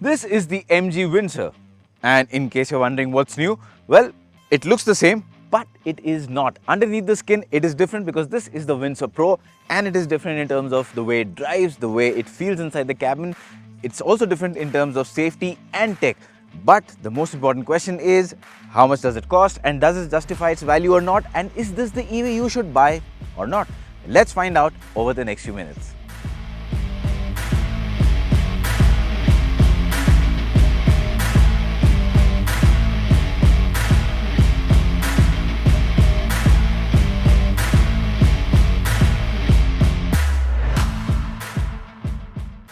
This is the MG Windsor, and in case you're wondering what's new, well, it looks the same, but it is not. Underneath the skin, it is different because this is the Windsor Pro, and it is different in terms of the way it drives, the way it feels inside the cabin. It's also different in terms of safety and tech. But the most important question is, how much does it cost, and does it justify its value or not, and is this the EV you should buy or not? Let's find out over the next few minutes.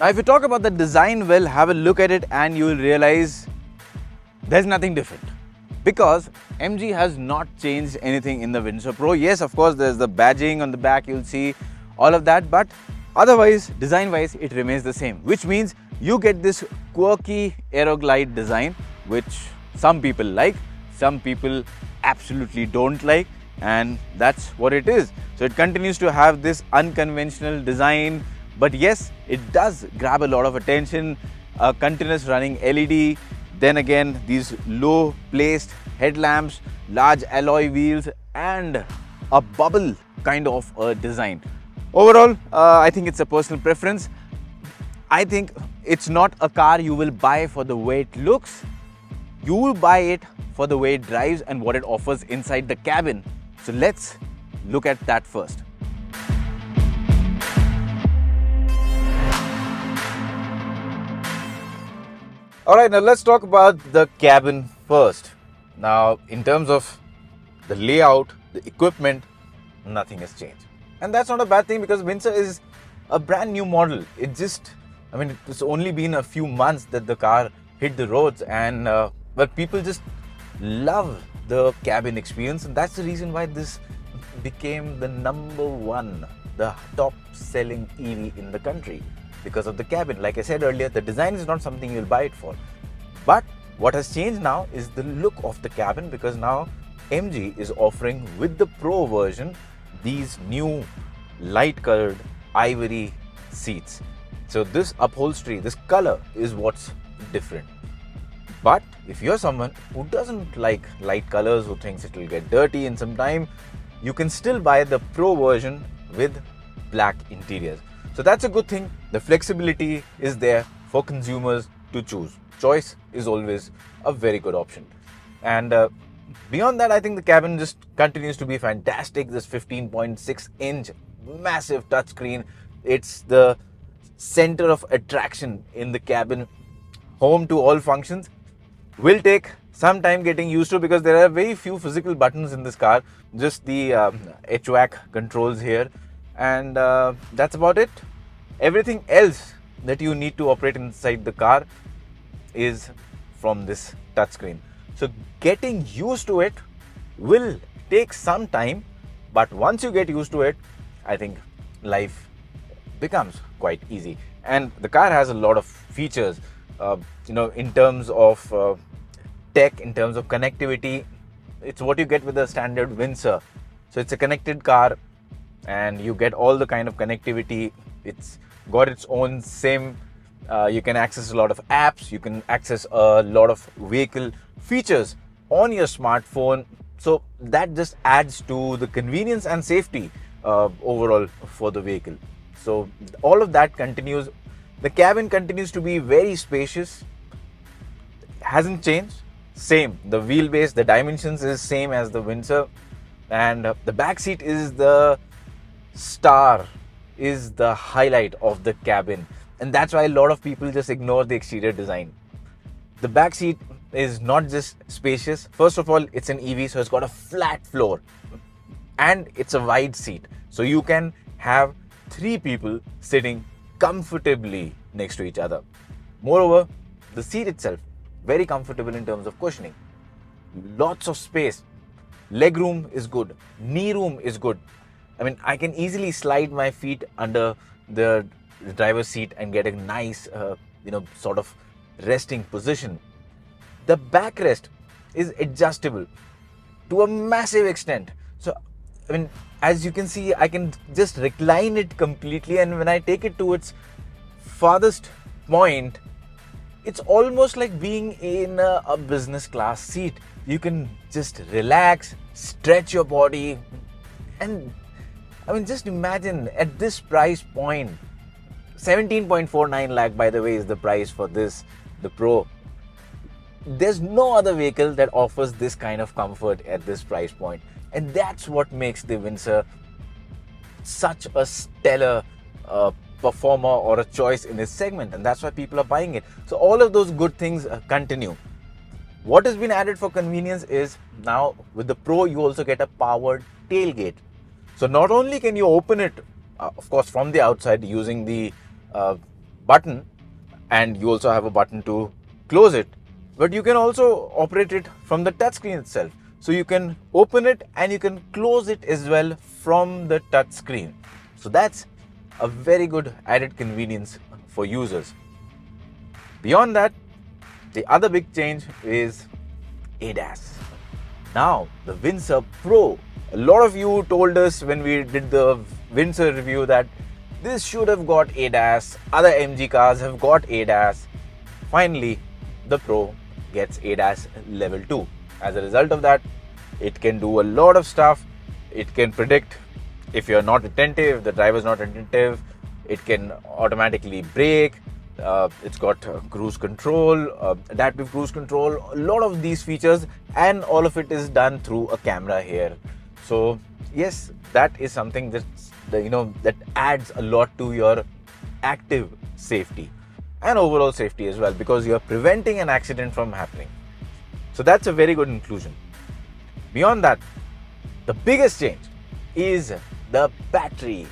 Now, if you talk about the design, well, have a look at it and you will realize there's nothing different, because MG has not changed anything in the Windsor Pro. Yes, of course, there's the badging on the back, you'll see all of that, but otherwise, design-wise, it remains the same, which means you get this quirky aeroglide design, which some people like, some people absolutely don't like, and that's what it is. So it continues to have this unconventional design, but yes, it does grab a lot of attention. A continuous running LED, then again these low placed headlamps, large alloy wheels, and a bubble kind of a design. Overall, I think it's a personal preference. I think it's not a car you will buy for the way it looks. You will buy it for the way it drives and what it offers inside the cabin. So let's look at that first. Alright, now let's talk about the cabin first. Now, in terms of the layout, the equipment, nothing has changed. And that's not a bad thing, because Windsor is a brand new model. It's only been a few months that the car hit the roads, and but people just love the cabin experience, and that's the reason why this became the #1, the top selling EV in the country. Because of the cabin. Like I said earlier, the design is not something you'll buy it for. But what has changed now is the look of the cabin, because now MG is offering, with the Pro version, these new light colored ivory seats. So this upholstery, this color is what's different. But if you're someone who doesn't like light colors, who thinks it will get dirty in some time, you can still buy the Pro version with black interiors. So that's a good thing. The flexibility is there for consumers to choose. Choice is always a very good option. And beyond that, I think the cabin just continues to be fantastic. This 15.6-inch massive touchscreen. It's the center of attraction in the cabin. Home to all functions. Will take some time getting used to, because there are very few physical buttons in this car. Just the HVAC controls here. And that's about it. Everything else that you need to operate inside the car is from this touchscreen. So getting used to it will take some time, but once you get used to it, I think life becomes quite easy. And the car has a lot of features, in terms of tech, in terms of connectivity. It's what you get with the standard Windsor. So it's a connected car, and you get all the kind of connectivity. It's got its own SIM. You can access a lot of apps. You can access a lot of vehicle features on your smartphone. So that just adds to the convenience and safety overall for the vehicle. So all of that continues. The cabin continues to be very spacious. Hasn't changed. Same. The wheelbase, the dimensions is same as the Windsor. And the back seat is the star, is the highlight of the cabin, and that's why a lot of people just ignore the exterior design. The back seat is not just spacious. First of all, it's an EV, so it's got a flat floor, and it's a wide seat, so you can have 3 people sitting comfortably next to each other. Moreover, the seat itself, very comfortable in terms of cushioning. Lots of space. Leg room is good. Knee room is good. I can easily slide my feet under the driver's seat and get a nice, sort of resting position. The backrest is adjustable to a massive extent. So, as you can see, I can just recline it completely, and when I take it to its farthest point, It's almost like being in a business class seat. You can just relax, stretch your body, and I mean, just imagine at this price point, 17.49 lakh, by the way, is the price for this, the Pro. There's no other vehicle that offers this kind of comfort at this price point. And that's what makes the Windsor such a stellar performer or a choice in this segment. And that's why people are buying it. So all of those good things continue. What has been added for convenience is now with the Pro, you also get a powered tailgate. So not only can you open it, of course, from the outside using the button, and you also have a button to close it, but you can also operate it from the touchscreen itself. So you can open it and you can close it as well from the touchscreen. So that's a very good added convenience for users. Beyond that, the other big change is ADAS. Now, the Windsor Pro. A lot of you told us when we did the Windsor review that this should have got ADAS. Other MG cars have got ADAS. Finally, the Pro gets ADAS level 2. As a result of that, it can do a lot of stuff. It can predict if you're not attentive, the driver's not attentive. It can automatically brake. It's got cruise control, adaptive cruise control, a lot of these features, and all of it is done through a camera here. So yes, that is something that adds a lot to your active safety and overall safety as well, because you're preventing an accident from happening. So that's a very good inclusion. Beyond that, the biggest change is the battery.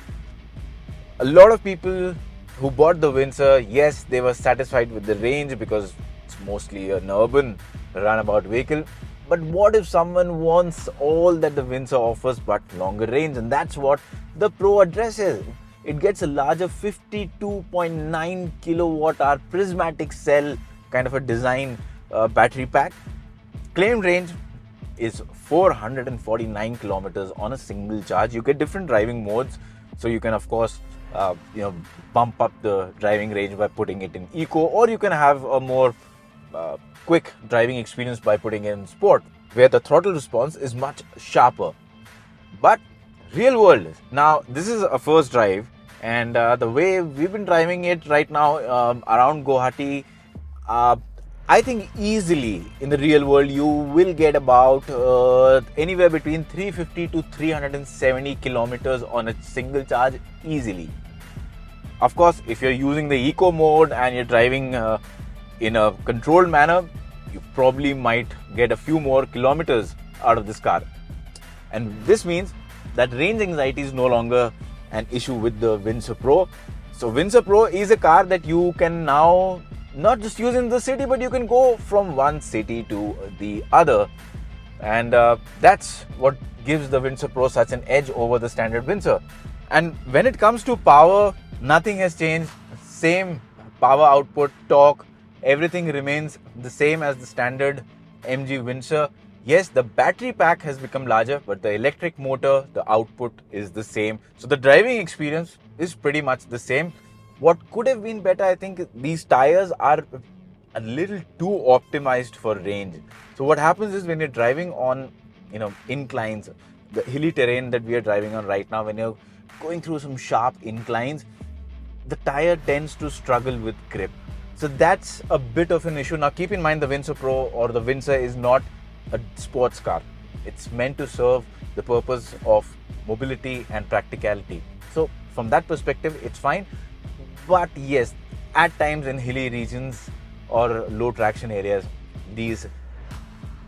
A lot of people who bought the Windsor, yes, they were satisfied with the range because it's mostly an urban runabout vehicle. But what if someone wants all that the Windsor offers but longer range? And that's what the Pro addresses. It gets a larger 52.9 kilowatt hour prismatic cell kind of a design battery pack. Claimed range is 449 kilometers on a single charge. You get different driving modes, so you can of course bump up the driving range by putting it in eco, or you can have a more quick driving experience by putting it in sport, where the throttle response is much sharper. But real world, now this is a first drive, and the way we've been driving it right now around Guwahati, I think easily in the real world you will get about anywhere between 350 to 370 kilometers on a single charge easily. Of course, if you're using the eco mode and you're driving in a controlled manner, you probably might get a few more kilometers out of this car. And this means that range anxiety is no longer an issue with the Windsor Pro. So Windsor Pro is a car that you can now not just use in the city, but you can go from one city to the other. And that's what gives the Windsor Pro such an edge over the standard Windsor. And when it comes to power, nothing has changed. Same power output, torque, everything remains the same as the standard MG Windsor. Yes, the battery pack has become larger, but the electric motor, the output is the same. So the driving experience is pretty much the same. What could have been better, I think these tires are a little too optimized for range. So what happens is when you're driving on, inclines, the hilly terrain that we are driving on right now, when you're going through some sharp inclines, the tire tends to struggle with grip. So that's a bit of an issue. Now keep in mind the Windsor Pro or the Windsor is not a sports car. It's meant to serve the purpose of mobility and practicality. So from that perspective, it's fine. But yes, at times in hilly regions or low traction areas, these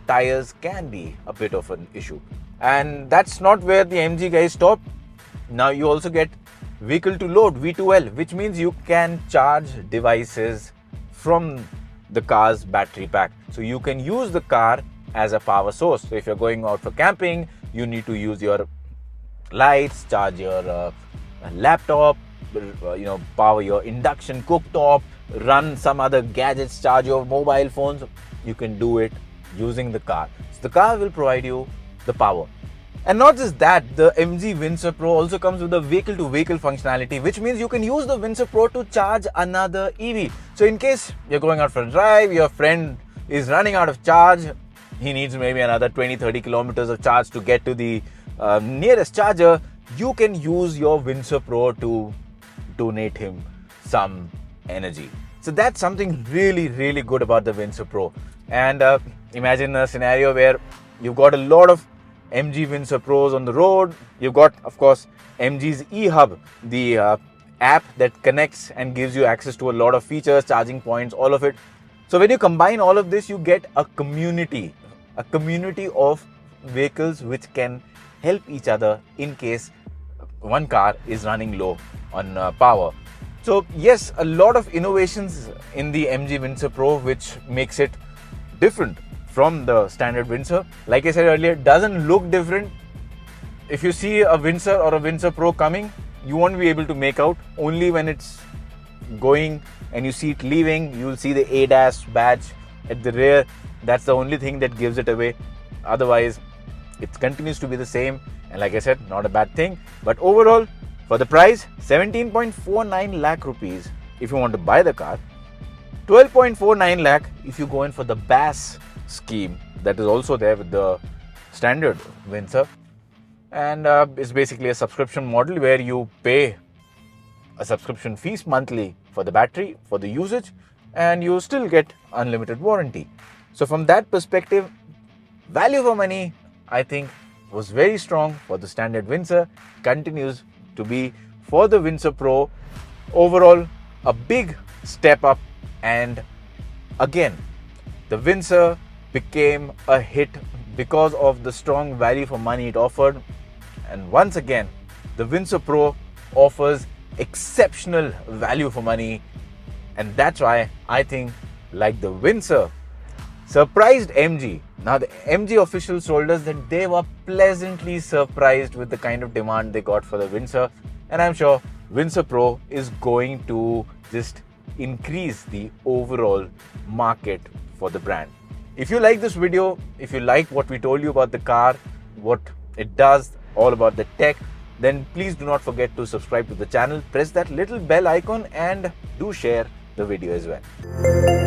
tires can be a bit of an issue. And that's not where the MG guys stop. Now you also get vehicle to load, V2L, which means you can charge devices from the car's battery pack. So you can use the car as a power source. So if you're going out for camping, you need to use your lights, charge your laptop, power your induction cooktop, run some other gadgets, charge your mobile phones. You can do it using the car. So the car will provide you the power. And not just that, the MG Windsor Pro also comes with a vehicle-to-vehicle functionality, which means you can use the Windsor Pro to charge another EV. So in case you're going out for a drive, your friend is running out of charge, he needs maybe another 20-30 kilometers of charge to get to the nearest charger, you can use your Windsor Pro to donate him some energy. So that's something really, really good about the Windsor Pro. And imagine a scenario where you've got a lot of MG Windsor Pros on the road. You've got, of course, MG's eHub, the app that connects and gives you access to a lot of features, charging points, all of it. So when you combine all of this, you get a community of vehicles which can help each other in case one car is running low on power. So yes, a lot of innovations in the MG Windsor Pro which makes it different from the standard Windsor. Like I said earlier, it doesn't look different. If you see a Windsor or a Windsor Pro coming, you won't be able to make out. Only when it's going and you see it leaving, you'll see the ADAS badge at the rear. That's the only thing that gives it away. Otherwise, it continues to be the same. And like I said, not a bad thing. But overall, for the price, 17.49 lakh rupees if you want to buy the car, 12.49 lakh if you go in for the BAS scheme that is also there with the standard Windsor. And it's basically a subscription model where you pay a subscription fees monthly for the battery, for the usage, and you still get unlimited warranty. So from that perspective, value for money, I think, was very strong for the standard Windsor, continues to be for the Windsor Pro. Overall, a big step up, and again, the Windsor became a hit because of the strong value for money it offered. And once again, the Windsor Pro offers exceptional value for money, and that's why I think, like the Windsor surprised MG. Now the MG officials told us that they were pleasantly surprised with the kind of demand they got for the Windsor, and I'm sure Windsor Pro is going to just increase the overall market for the brand. If you like this video, if you like what we told you about the car, what it does, all about the tech, then please do not forget to subscribe to the channel, press that little bell icon, and do share the video as well.